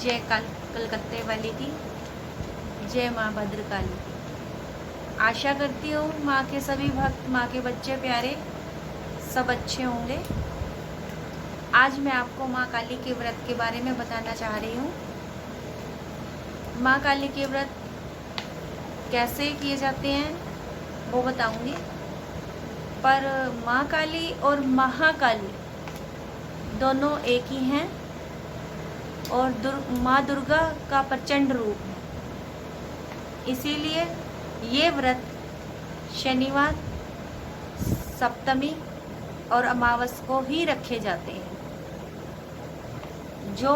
जय कलकत्ते वाली की, जय माँ भद्रकाली की। आशा करती हूँ माँ के सभी भक्त, माँ के बच्चे प्यारे सब अच्छे होंगे। आज मैं आपको माँ काली के व्रत के बारे में बताना चाह रही हूँ। माँ काली के व्रत कैसे किए जाते हैं वो बताऊँगी, पर माँ काली और महाकाली दोनों एक ही हैं और माँ दुर्गा का प्रचंड रूप है। इसीलिए ये व्रत शनिवार, सप्तमी और अमावस को ही रखे जाते हैं। जो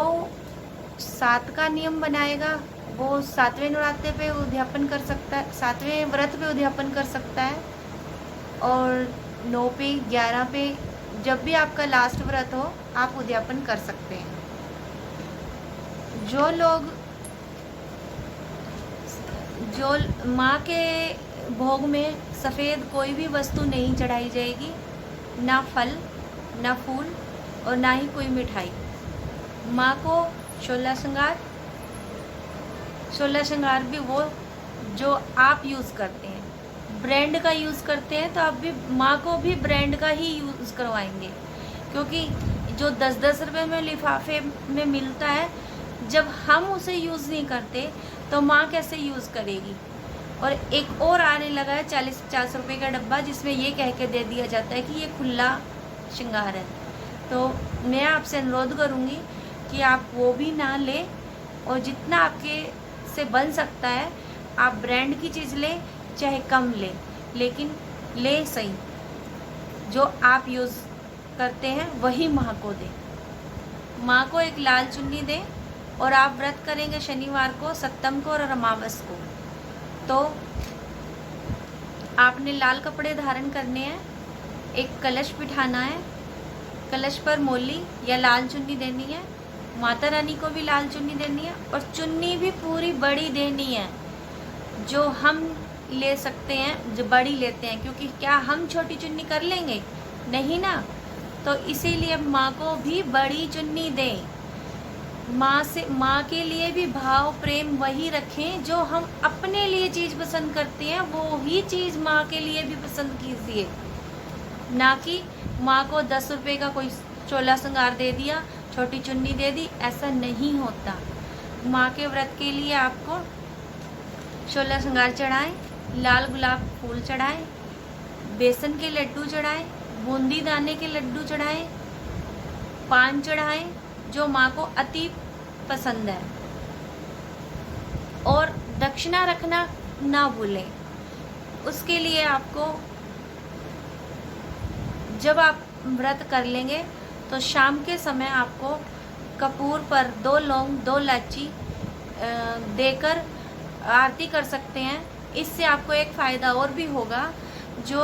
7 का नियम बनाएगा वो 7वें नवरात्रे पे उद्यापन कर सकता है, 7वें व्रत पे उद्यापन कर सकता है, और 9 पे, 11 पे, जब भी आपका लास्ट व्रत हो आप उद्यापन कर सकते हैं। जो माँ के भोग में सफ़ेद कोई भी वस्तु नहीं चढ़ाई जाएगी, ना फल, ना फूल और ना ही कोई मिठाई। माँ को 16 श्रृंगार भी वो जो आप यूज़ करते हैं, ब्रांड का यूज़ करते हैं तो आप भी माँ को भी ब्रांड का ही यूज़ करवाएंगे, क्योंकि जो 10-10 रुपये में लिफाफे में मिलता है, जब हम उसे यूज़ नहीं करते तो माँ कैसे यूज़ करेगी। और एक और आने लगा है 40-50 रुपये का डब्बा, जिसमें ये कह के दे दिया जाता है कि ये खुला श्रृंगार है। तो मैं आपसे अनुरोध करूँगी कि आप वो भी ना लें, और जितना आपके से बन सकता है आप ब्रांड की चीज़ लें, चाहे कम लें, लेकिन ले सही। जो आप यूज़ करते हैं वही माँ को दें। माँ को एक लाल चुन्नी दें, और आप व्रत करेंगे शनिवार को, सप्तम को और अमावस को, तो आपने लाल कपड़े धारण करने हैं, एक कलश बिठाना है, कलश पर मोली या लाल चुन्नी देनी है, माता रानी को भी लाल चुन्नी देनी है, और चुन्नी भी पूरी बड़ी देनी है। जो हम ले सकते हैं, जो बड़ी लेते हैं, क्योंकि क्या हम छोटी चुन्नी कर लेंगे? नहीं ना। तो इसीलिए माँ को भी बड़ी चुन्नी दें। माँ के लिए भी भाव प्रेम वही रखें, जो हम अपने लिए चीज़ पसंद करते हैं वो ही चीज़ माँ के लिए भी पसंद कीजिए। ना कि माँ को 10 रुपये का कोई 16 श्रृंगार दे दिया, छोटी चुन्नी दे दी, ऐसा नहीं होता। माँ के व्रत के लिए आपको 16 श्रृंगार चढ़ाएं, लाल गुलाब फूल चढ़ाएं, बेसन के लड्डू चढ़ाएं, बूंदी दाने के लड्डू चढ़ाएं, पान चढ़ाएं, जो माँ को अति पसंद है, और दक्षिणा रखना ना भूलें। उसके लिए आपको, जब आप व्रत कर लेंगे तो शाम के समय आपको कपूर पर 2 लौंग 2 इलायची देकर आरती कर सकते हैं। इससे आपको एक फ़ायदा और भी होगा, जो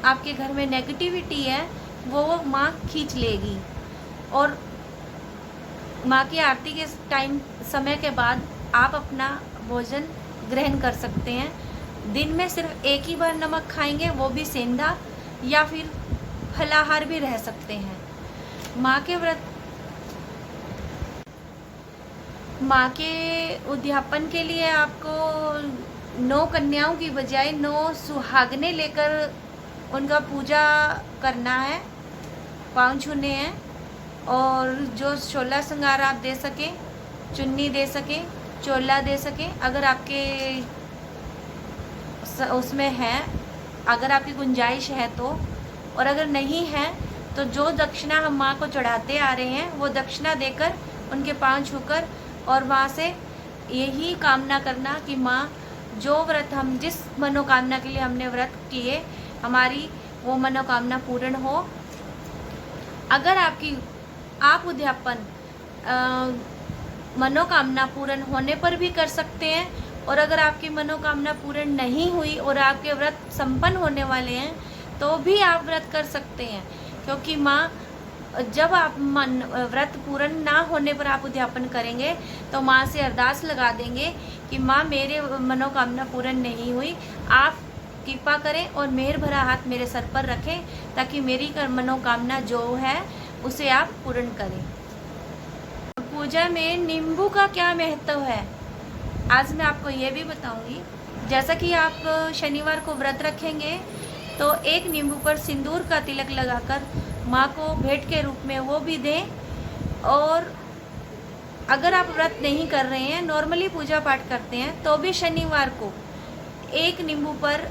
आपके घर में नेगेटिविटी है वो माँ खींच लेगी। और माँ की आरती के समय के बाद आप अपना भोजन ग्रहण कर सकते हैं। दिन में सिर्फ एक ही बार नमक खाएंगे, वो भी सेंधा, या फिर फलाहार भी रह सकते हैं। माँ के उद्यापन के लिए आपको 9 कन्याओं की बजाय 9 सुहागने लेकर उनका पूजा करना है, पाँव छूने हैं, और जो 16 श्रृंगार आप दे सकें, चुन्नी दे सकें, चोला दे सकें, अगर आपके उसमें है, अगर आपकी गुंजाइश है तो। और अगर नहीं है तो जो दक्षिणा हम माँ को चढ़ाते आ रहे हैं वो दक्षिणा देकर, उनके पाँव छूकर, और वहाँ से यही कामना करना कि माँ, जो व्रत हम, जिस मनोकामना के लिए हमने व्रत किए, हमारी वो मनोकामना पूर्ण हो। अगर आप उद्यापन मनोकामना पूर्ण होने पर भी कर सकते हैं, और अगर आपकी मनोकामना पूर्ण नहीं हुई और आपके व्रत संपन्न होने वाले हैं तो भी आप व्रत कर सकते हैं, क्योंकि माँ, जब आप व्रत पूर्ण ना होने पर आप उद्यापन करेंगे तो माँ से अरदास लगा देंगे कि माँ, मेरे मनोकामना पूर्ण नहीं हुई, आप कृपा करें और मेहर भरा हाथ मेरे सर पर रखें, ताकि मेरी मनोकामना जो है उसे आप पूर्ण करें। पूजा में नींबू का क्या महत्व है, आज मैं आपको ये भी बताऊंगी। जैसा कि आप शनिवार को व्रत रखेंगे तो एक नींबू पर सिंदूर का तिलक लगाकर माँ को भेंट के रूप में वो भी दें। और अगर आप व्रत नहीं कर रहे हैं, नॉर्मली पूजा पाठ करते हैं, तो भी शनिवार को एक नींबू पर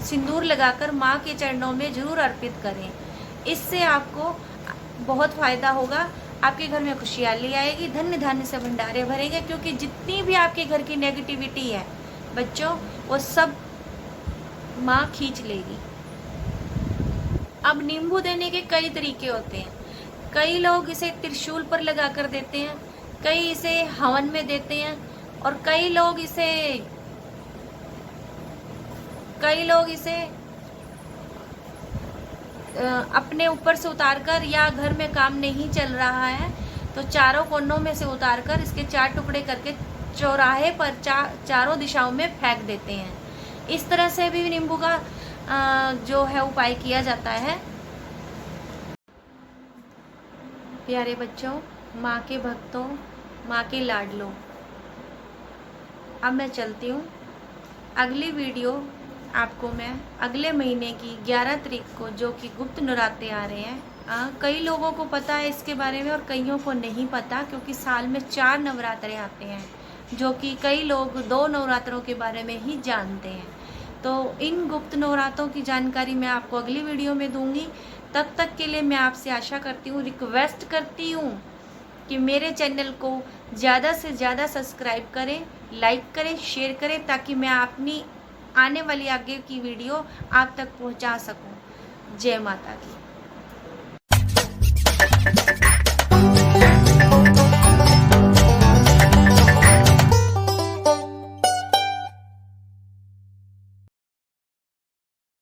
सिंदूर लगाकर माँ के चरणों में ज़रूर अर्पित करें। इससे आपको बहुत फ़ायदा होगा, आपके घर में खुशहाली आएगी, धन्य धान्य से भंडारे भरेंगे, क्योंकि जितनी भी आपके घर की नेगेटिविटी है बच्चों, वो सब माँ खींच लेगी। अब नींबू देने के कई तरीके होते हैं। कई लोग इसे त्रिशूल पर लगा कर देते हैं, कई इसे हवन में देते हैं, और कई लोग इसे अपने ऊपर से उतारकर, या घर में काम नहीं चल रहा है तो चारों कोनों में से उतारकर इसके 4 टुकड़े करके चौराहे पर चारों दिशाओं में फेंक देते हैं। इस तरह से भी नींबू का जो है उपाय किया जाता है। प्यारे बच्चों, माँ के भक्तों, माँ के लाडलों, अब मैं चलती हूँ। अगली वीडियो आपको मैं अगले महीने की 11 तारीख को, जो कि गुप्त नवरात्रे आ रहे हैं, कई लोगों को पता है इसके बारे में और कईयों को नहीं पता, क्योंकि साल में 4 नवरात्रे आते हैं, जो कि कई लोग 2 नवरात्रों के बारे में ही जानते हैं। तो इन गुप्त नवरात्रों की जानकारी मैं आपको अगली वीडियो में दूंगी। तब तक के लिए मैं आपसे आशा करती हूँ, रिक्वेस्ट करती हूँ कि मेरे चैनल को ज़्यादा से ज़्यादा सब्सक्राइब करें, लाइक करें, शेयर करें, ताकि मैं अपनी आने वाली आगे की वीडियो आप तक पहुंचा सकूं। जय माता की।